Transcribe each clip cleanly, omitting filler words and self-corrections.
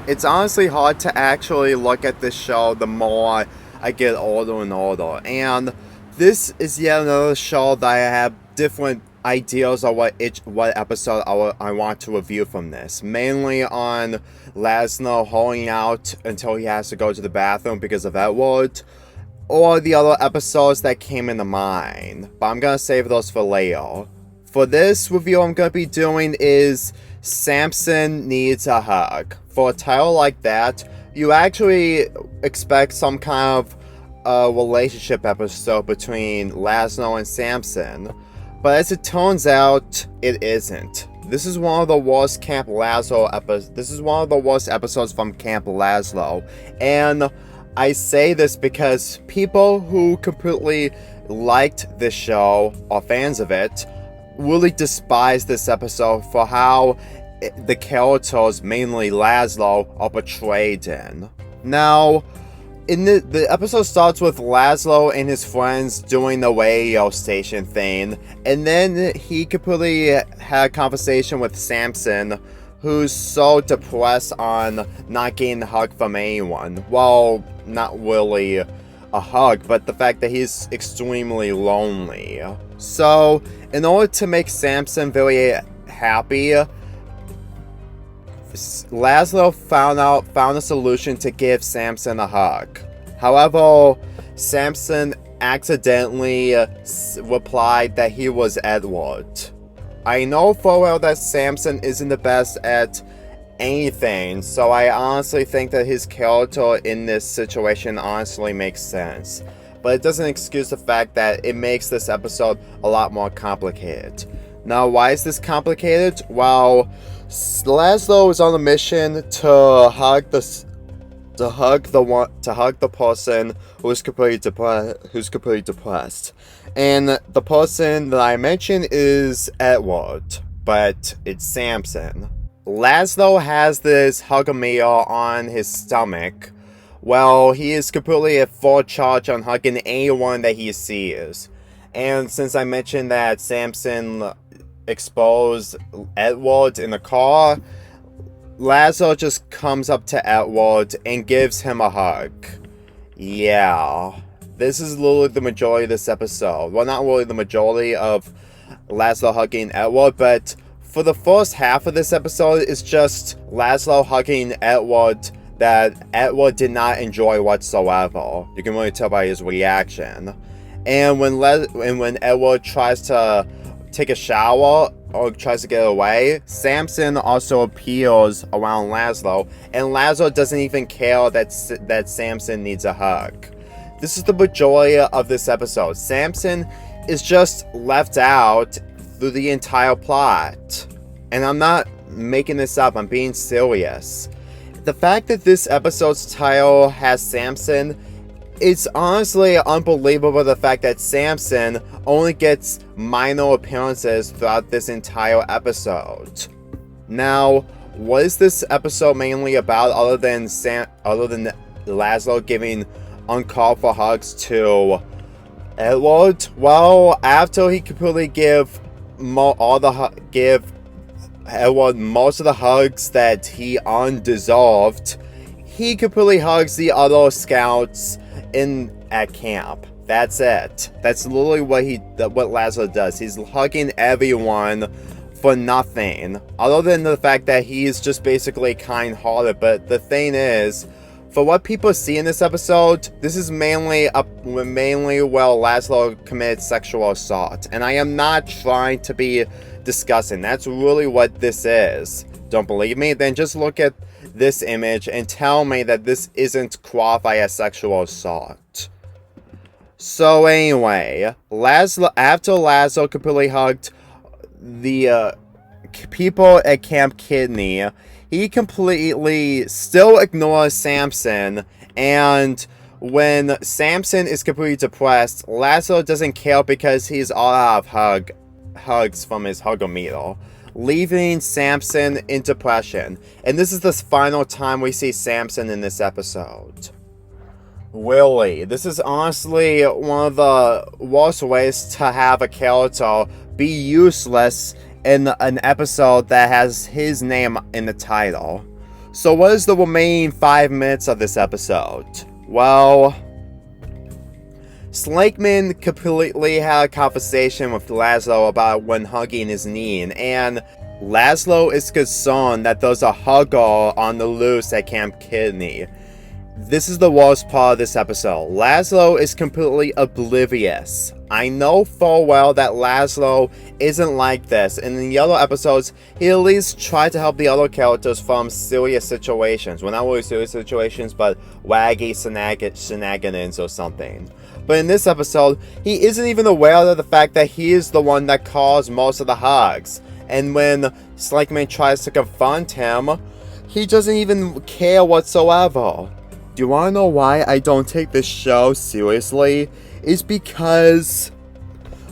it's honestly hard to actually look at this show the more I get older and older. And this is yet another show that I have different ideas of what episode I want to review from this. Mainly on Lazlo holding out until he has to go to the bathroom because of Edward, or the other episodes that came into mind. But I'm gonna save those for later. For this review I'm gonna be doing is Samson Needs a Hug. For a title like that, you actually expect some kind of relationship episode between Lazlo and Samson. But as it turns out, it isn't. This is one of the worst Camp Lazlo episodes. This is one of the worst episodes from Camp Lazlo. And I say this because people who completely liked this show, or fans of it, really despise this episode for how the characters, mainly Lazlo, are portrayed in. Now, the episode starts with Lazlo and his friends doing the radio station thing, and then he completely had a conversation with Samson, who's so depressed on not getting a hug from anyone. Well, not really a hug, but the fact that he's extremely lonely. So, in order to make Samson very happy, Lazlo found a solution to give Samson a hug. However, Samson accidentally replied that he was Edward. I know full well that Samson isn't the best at anything, so I honestly think that his character in this situation honestly makes sense. But it doesn't excuse the fact that it makes this episode a lot more complicated. Now, why is this complicated? Well, Lazlo is on a mission to hug the person who's completely depressed. And the person that I mentioned is Edward, but it's Samson. Lazlo has this hugometer on his stomach. Well, he is completely at full charge on hugging anyone that he sees. And since I mentioned that Samson exposed Edward in the car, Lazlo just comes up to Edward and gives him a hug. Yeah, this is literally the majority of this episode. Well, not really the majority of Lazlo hugging Edward, but for the first half of this episode, it's just Lazlo hugging Edward that Edward did not enjoy whatsoever. You can really tell by his reaction. And when Edward tries to take a shower or tries to get away, Samson also appears around Lazlo, and Lazlo doesn't even care that Samson needs a hug. This is the majority of this episode. Samson is just left out through the entire plot. And I'm not making this up, I'm being serious. The fact that this episode's title has Samson, it's honestly unbelievable, the fact that Samson only gets minor appearances throughout this entire episode. Now, what is this episode mainly about other than Lazlo giving uncalled for hugs to Edward? Well, after he completely give Edward most of the hugs that he undeserved, he completely hugs the other scouts at camp. That's it. That's literally what Lazlo does. He's hugging everyone for nothing, other than the fact that he's just basically kind-hearted. But the thing is, for what people see in this episode, this is mainly where Lazlo committed sexual assault, and I am not trying to be disgusting. That's really what this is. Don't believe me? Then just look at this image and tell me that this isn't qualified as sexual assault. So anyway, after Lazlo completely hugged the people at Camp Kidney, he completely still ignores Samson, and when Samson is completely depressed, Lazlo doesn't care because he's all out of hugs from his hugometer, leaving Samson in depression. And this is the final time we see Samson in this episode. Really, this is honestly one of the worst ways to have a character be useless in an episode that has his name in the title. So what is the remaining 5 minutes of this episode? Well, Slakeman completely had a conversation with Lazlo about when hugging his knee, and Lazlo is concerned that there's a hugger on the loose at Camp Kidney. This is the worst part of this episode. Lazlo is completely oblivious. I know full well that Lazlo isn't like this. In the other episodes, he at least tried to help the other characters from serious situations. Well, not really serious situations, but waggy shenanigans or something. But in this episode, he isn't even aware of the fact that he is the one that caused most of the hugs. And when Slakeman tries to confront him, he doesn't even care whatsoever. Do you want to know why I don't take this show seriously? It's because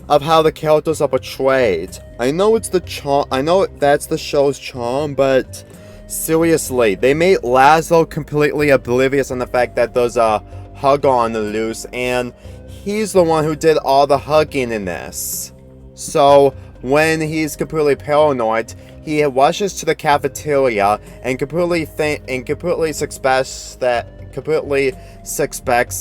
of how the characters are portrayed. I know it's the charm. I know that's the show's charm, but seriously, they made Lazlo completely oblivious on the fact that there's a hugger on the loose, and he's the one who did all the hugging in this. So when he's completely paranoid, he rushes to the cafeteria and completely suspects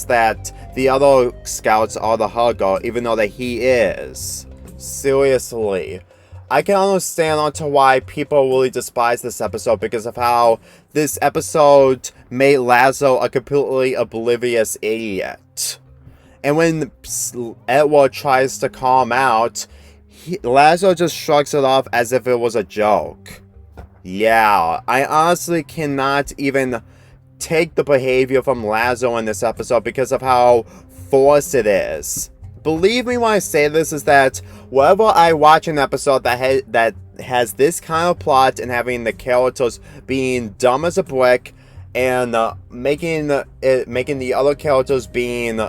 that the other scouts are the hugger, even though that he is. Seriously. I can understand onto why people really despise this episode because of how this episode made Lazlo a completely oblivious idiot. And when Edward tries to calm out, Lazlo just shrugs it off as if it was a joke. Yeah, I honestly cannot even take the behavior from Lazlo in this episode because of how forced it is. Believe me when I say this, is that whenever I watch an episode that has this kind of plot and having the characters being dumb as a brick and making the other characters being,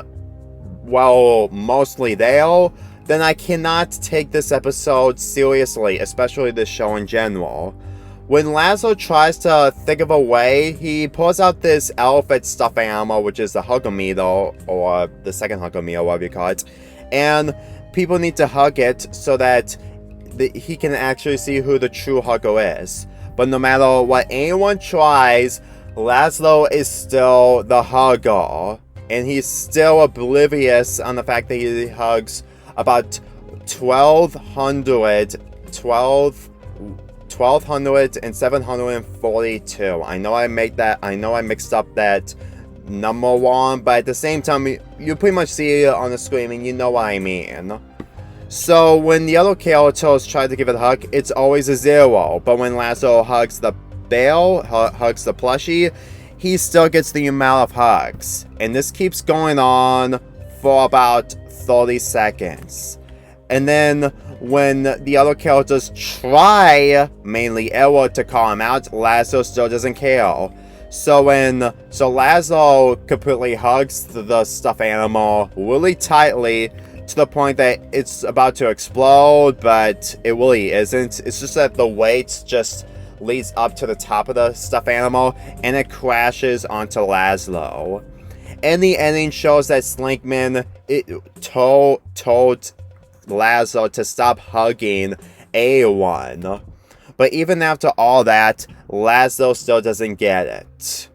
well, mostly there, then I cannot take this episode seriously, especially this show in general. When Lazlo tries to think of a way, he pulls out this elephant stuffed animal, which is the hugger meter, or the second hugger meter, whatever you call it, and people need to hug it so that he can actually see who the true hugger is. But no matter what anyone tries, Lazlo is still the hugger, and he's still oblivious on the fact that he hugs about 1,200 and 742. I know I mixed up that number one, but at the same time, you pretty much see it on the screen and you know what I mean. So when the other characters try to give it a hug, it's always a 0. But when Lazlo hugs the bear, hugs the plushie, he still gets the amount of hugs. And this keeps going on for about 30 seconds. And then when the other characters try, mainly Edward, to call him out, Lazlo still doesn't care. So Lazlo completely hugs the stuffed animal really tightly to the point that it's about to explode, but it really isn't. It's just that the weight just leads up to the top of the stuffed animal and it crashes onto Lazlo. And the ending shows that Slakeman told Lazlo to stop hugging A1. But even after all that, Lazlo still doesn't get it.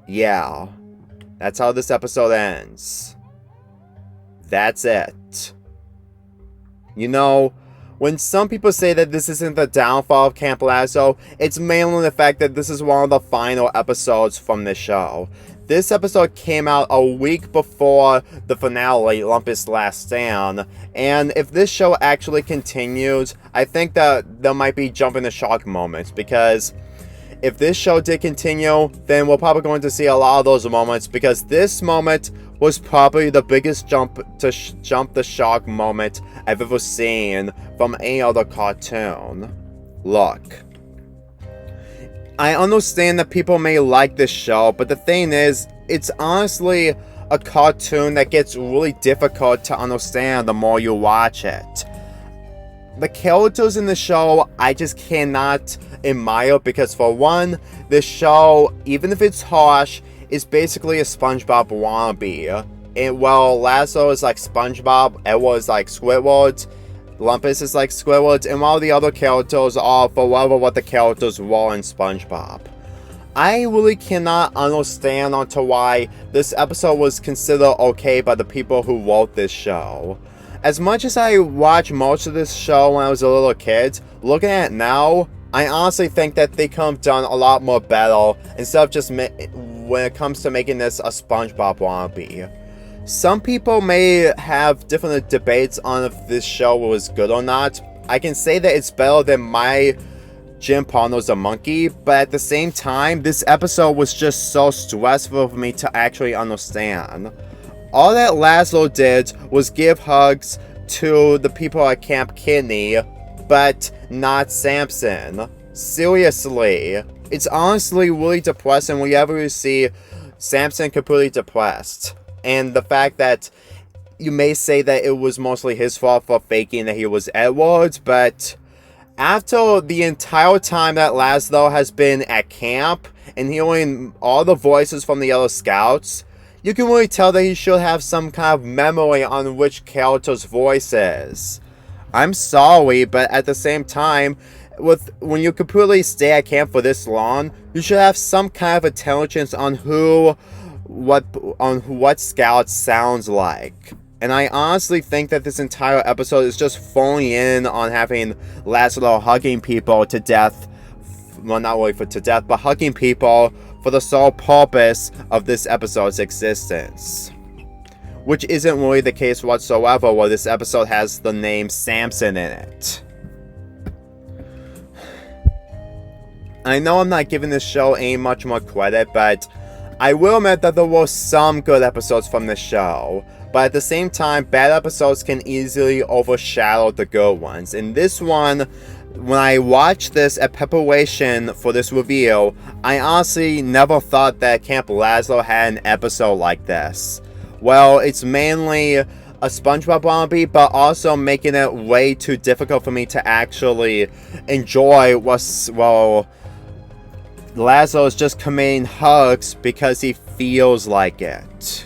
Yeah. That's how this episode ends. That's it. You know, when some people say that this isn't the downfall of Camp Lazlo, it's mainly the fact that this is one of the final episodes from the show. This episode came out a week before the finale, Olympus' Last Stand, and if this show actually continues, I think that there might be jumping the shark moments, because if this show did continue, then we're probably going to see a lot of those moments, because this moment was probably the biggest jump the shark moment I've ever seen from any other cartoon. Look. I understand that people may like this show, but the thing is, it's honestly a cartoon that gets really difficult to understand the more you watch it. The characters in the show, I just cannot admire because, for one, this show, even if it's harsh, is basically a SpongeBob wannabe. And while Lazlo is like SpongeBob, Edward is like Squidward, Lumpus is like Squidward, and while the other characters are forever what the characters were in SpongeBob. I really cannot understand onto why this episode was considered okay by the people who wrote this show. As much as I watched most of this show when I was a little kid, looking at it now, I honestly think that they could have done a lot more better instead of just when it comes to making this a SpongeBob wannabe. Some people may have different debates on if this show was good or not. I can say that it's better than My Gym Partner's a Monkey, but at the same time, this episode was just so stressful for me to actually understand. All that Lazlo did was give hugs to the people at Camp Kidney, but not Samson. Seriously. It's honestly really depressing whenever you see Samson completely depressed. And the fact that you may say that it was mostly his fault for faking that he was Edward, but after the entire time that Lazlo has been at camp and hearing all the voices from the other scouts, you can really tell that he should have some kind of memory on which character's voice is. I'm sorry, but at the same time, when you completely stay at camp for this long, you should have some kind of intelligence on what Scout sounds like. And I honestly think that this entire episode is just phoning in on having Lazlo hugging people to death. Well, not really to death, but hugging people for the sole purpose of this episode's existence. Which isn't really the case whatsoever, where this episode has the name Samson in it. I know I'm not giving this show any much more credit, but I will admit that there were some good episodes from this show, but at the same time, bad episodes can easily overshadow the good ones. In this one, when I watched this at preparation for this review, I honestly never thought that Camp Lazlo had an episode like this. Well, it's mainly a SpongeBob wannabe, but also making it way too difficult for me to actually enjoy Lazlo is just committing hugs because he feels like it.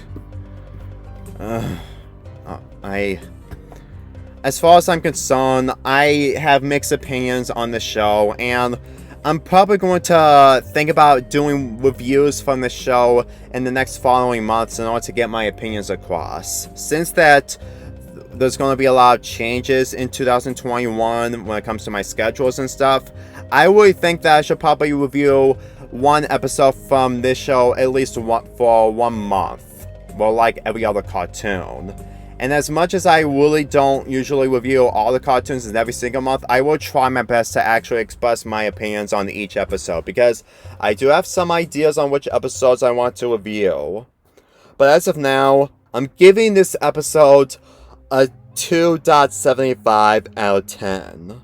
As far as I'm concerned, I have mixed opinions on the show, and I'm probably going to think about doing reviews from the show in the next following months in order to get my opinions across. Since that there's going to be a lot of changes in 2021 when it comes to my schedules and stuff, I really think that I should probably review one episode from this show at least for 1 month. Well, like every other cartoon. And as much as I really don't usually review all the cartoons in every single month, I will try my best to actually express my opinions on each episode, because I do have some ideas on which episodes I want to review. But as of now, I'm giving this episode a 2.75 out of 10.